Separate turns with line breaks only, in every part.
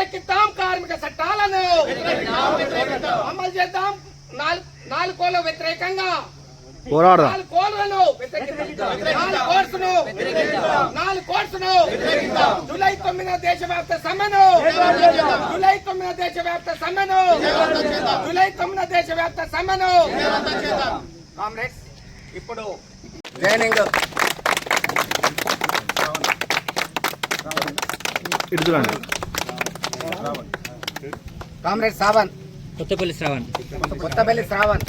వ్యతిరేకిద్దాం కార్మిక చట్టాలను అమలు చేద్దాం. 4 కోళ్ల వ్యతిరేకంగా
పోరాడదాం.
4 కోళ్లను వ్యతిరేకిద్దాం. 4 కోర్సును జూలై 9 దేశవ్యాప్త సమ్మెను జూలై 9 దేశవ్యాప్త సమ్మెను కామ్రేడ్స్ ఇప్పుడు జైనింగ్ కామ్రేడ్ శ్రావణ్
కొత్తపల్లి
శ్రావణ్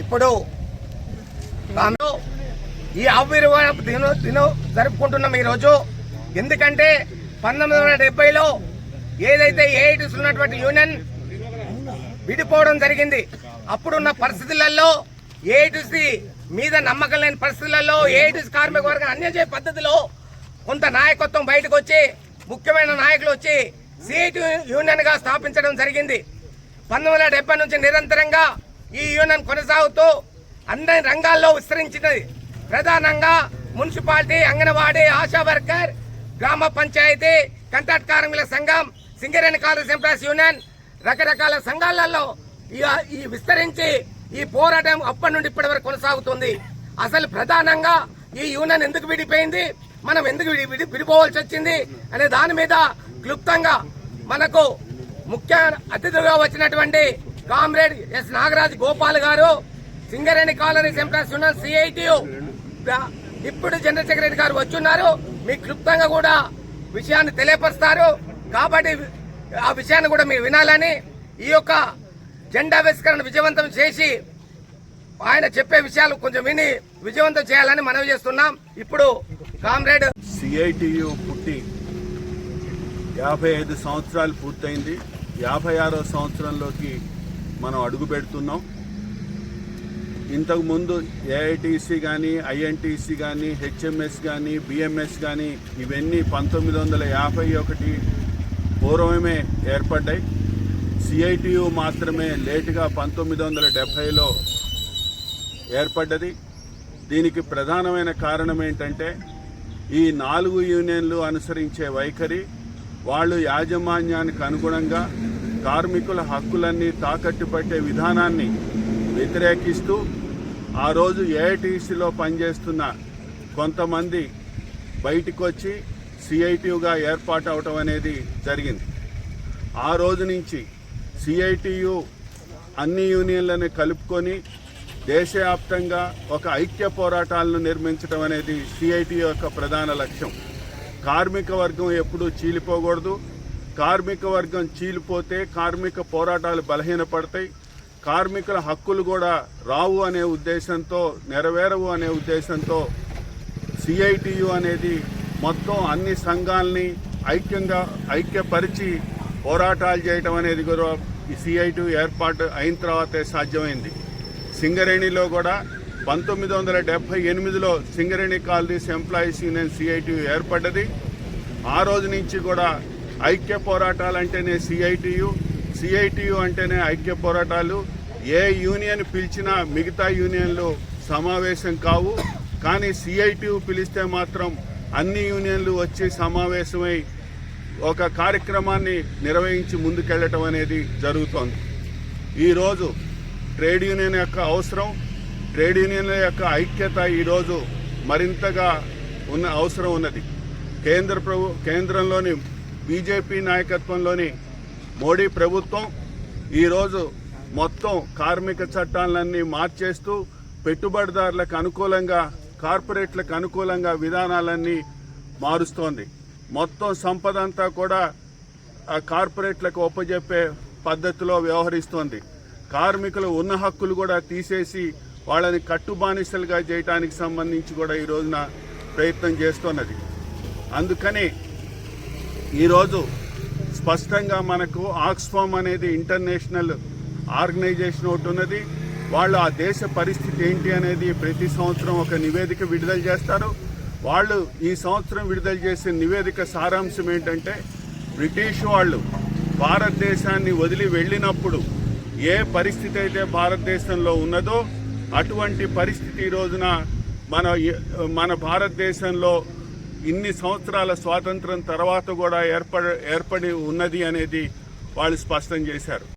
ఇప్పుడు ఈ ఆవిర్భావ దినం జరుపుకుంటున్నాం ఈరోజు. ఎందుకంటే 1970లో ఏదైతే ఏఐటీస్ ఉన్నటువంటి యూనియన్ విడిపోవడం జరిగింది. అప్పుడున్న పరిస్థితులలో ఏఐటీస్ మీద నమ్మకం లేని పరిస్థితులలో ఏఐటీస్ కార్మిక వర్గం అన్యాయ పద్ధతిలో కొంత నాయకత్వం బయటకు వచ్చి ముఖ్యమైన నాయకులు వచ్చి సిఐటి యూనియన్ గా స్థాపించడం జరిగింది. 1970 నుంచి నిరంతరంగా ఈ యూనియన్ కొనసాగుతూ అన్ని రంగాల్లో విస్తరించినది. ప్రధానంగా మున్సిపాలిటీ, అంగన్వాడీ, ఆశా వర్కర్, గ్రామ పంచాయతీ, కాంట్రాక్ట్ కార్మికుల సంఘం, సింగరేణి కాలేజ్ ఎంప్లాయీస్ యూనియన్, రకరకాల సంఘాలలో ఈ విస్తరించి ఈ పోరాటం అప్పటి నుండి ఇప్పటి వరకు కొనసాగుతుంది. అసలు ప్రధానంగా ఈ యూనియన్ ఎందుకు విడిపోయింది, మనం ఎందుకు విడిపోవాల్సి వచ్చింది అనే దాని మీద క్లుప్తంగా మనకు ముఖ్య అతిథిగా వచ్చినటువంటి కామ్రేడ్ ఎస్ నాగరాజ్ గోపాల్ గారు, Singareni colonies employees union CITU ఇప్పుడు జనరల్ సెక్రటరీ గారు వచ్చున్నారు. మీకు క్లుప్తంగా కూడా విషయాన్ని తెలియపరుస్తారు. కాబట్టి ఆ విషయాన్ని కూడా మీరు వినాలని, ఈ యొక్క జెండా ఆవిష్కరణ విజయవంతం చేసి ఆయన చెప్పే విషయాలు కొంచెం విని విజయవంతం చేయాలని మనవి చేస్తున్నాం. ఇప్పుడు కామ్రేడ్
సిఐటియు పుట్టి 55 సంవత్సరాలు పూర్తయింది. 56వ సంవత్సరంలోకి మనం అడుగు పెడుతున్నాం. ఇంతకుముందు ఏఐటీసీ కానీ, ఐఎన్టీసీ కానీ, హెచ్ఎంఎస్ కానీ, బిఎంఎస్ కానీ ఇవన్నీ 1951 పూర్వమే ఏర్పడ్డాయి. సిఐటియు మాత్రమే లేటుగా 1970లో ఏర్పడ్డది. దీనికి ప్రధానమైన కారణం ఏంటంటే ఈ 4 యూనియన్లు అనుసరించే వైఖరి, వాళ్ళు యాజమాన్యానికి అనుగుణంగా కార్మికుల హక్కులన్నీ తాకట్టు పెట్టే విధానాన్ని వ్యతిరేకిస్తూ ఆ రోజు ఏఐటీసీలో పనిచేస్తున్న కొంతమంది బయటకు వచ్చి సిఐటియుగా ఏర్పాటు అవటం అనేది జరిగింది. ఆ రోజు నుంచి సిఐటియు అన్ని యూనియన్లను కలుపుకొని దేశవ్యాప్తంగా ఒక ఐక్య పోరాటాలను నిర్మించడం అనేది సిఐటియు యొక్క ప్రధాన లక్ష్యం. కార్మిక వర్గం ఎప్పుడూ చీలిపోకూడదు. కార్మిక వర్గం చీలిపోతే కార్మిక పోరాటాలు బలహీనపడతాయి, కార్మికుల హక్కులు కూడా రావు అనే ఉద్దేశంతో, నెరవేరవు అనే ఉద్దేశంతో సిఐటియు అనేది మొత్తం అన్ని సంఘాలని ఐక్యపరిచి పోరాటాలు చేయటం అనేది కూడా ఈ సిఐటియు ఏర్పాటు అయిన తర్వాతే సాధ్యమైంది. సింగరేణిలో కూడా 1978లో Singareni colonies employees union CITU ఏర్పడ్డది. ఆ రోజు నుంచి కూడా ఐక్య పోరాటాలు అంటేనే సిఐటియు అంటేనే ఐక్య పోరాటాలు. ఏ యూనియన్ పిలిచినా మిగతా యూనియన్లు సమావేశం కావు, కానీ సిఐటియు పిలిస్తే మాత్రం అన్ని యూనియన్లు వచ్చి సమావేశమై ఒక కార్యక్రమాన్ని నిర్వహించి ముందుకెళ్లటం అనేది జరుగుతోంది. ఈరోజు ట్రేడ్ యూనియన్ యొక్క అవసరం, ట్రేడ్ యూనియన్ల యొక్క ఐక్యత ఈరోజు మరింతగా అవసరం ఉన్నది. కేంద్రంలోని బీజేపీ నాయకత్వంలోని మోడీ ప్రభుత్వం ఈరోజు మొత్తం కార్మిక చట్టాలన్నీ మార్చేస్తూ పెట్టుబడిదారులకు అనుకూలంగా, కార్పొరేట్లకు అనుకూలంగా విధానాలన్నీ మారుస్తోంది. మొత్తం సంపద అంతా కూడా ఆ కార్పొరేట్లకు ఒప్పజెప్పే పద్ధతిలో వ్యవహరిస్తోంది. కార్మికులు ఉన్న హక్కులు కూడా తీసేసి వాళ్ళని కట్టుబానిసలుగా చేయడానికి సంబంధించి కూడా ఈ రోజున ప్రయత్నం చేస్తున్నది. అందుకని ఈరోజు స్పష్టంగా మనకు ఆక్స్ఫామ్ అనేది ఇంటర్నేషనల్ ఆర్గనైజేషన్ ఒకటి ఉన్నది. వాళ్ళు ఆ దేశ పరిస్థితి ఏంటి అనేది ప్రతి సంవత్సరం ఒక నివేదిక విడుదల చేస్తారు. వాళ్ళు ఈ సంవత్సరం విడుదల చేసే నివేదిక సారాంశం ఏంటంటే, బ్రిటిష్ వాళ్ళు భారతదేశాన్ని వదిలి వెళ్ళినప్పుడు ఏ పరిస్థితి అయితే భారతదేశంలో ఉన్నదో అటువంటి పరిస్థితి ఈ రోజున మన భారతదేశంలో ఇన్ని సంవత్సరాల స్వాతంత్రం తర్వాత కూడా ఏర్పడి ఉన్నది అనేది వాళ్ళు స్పష్టం చేశారు.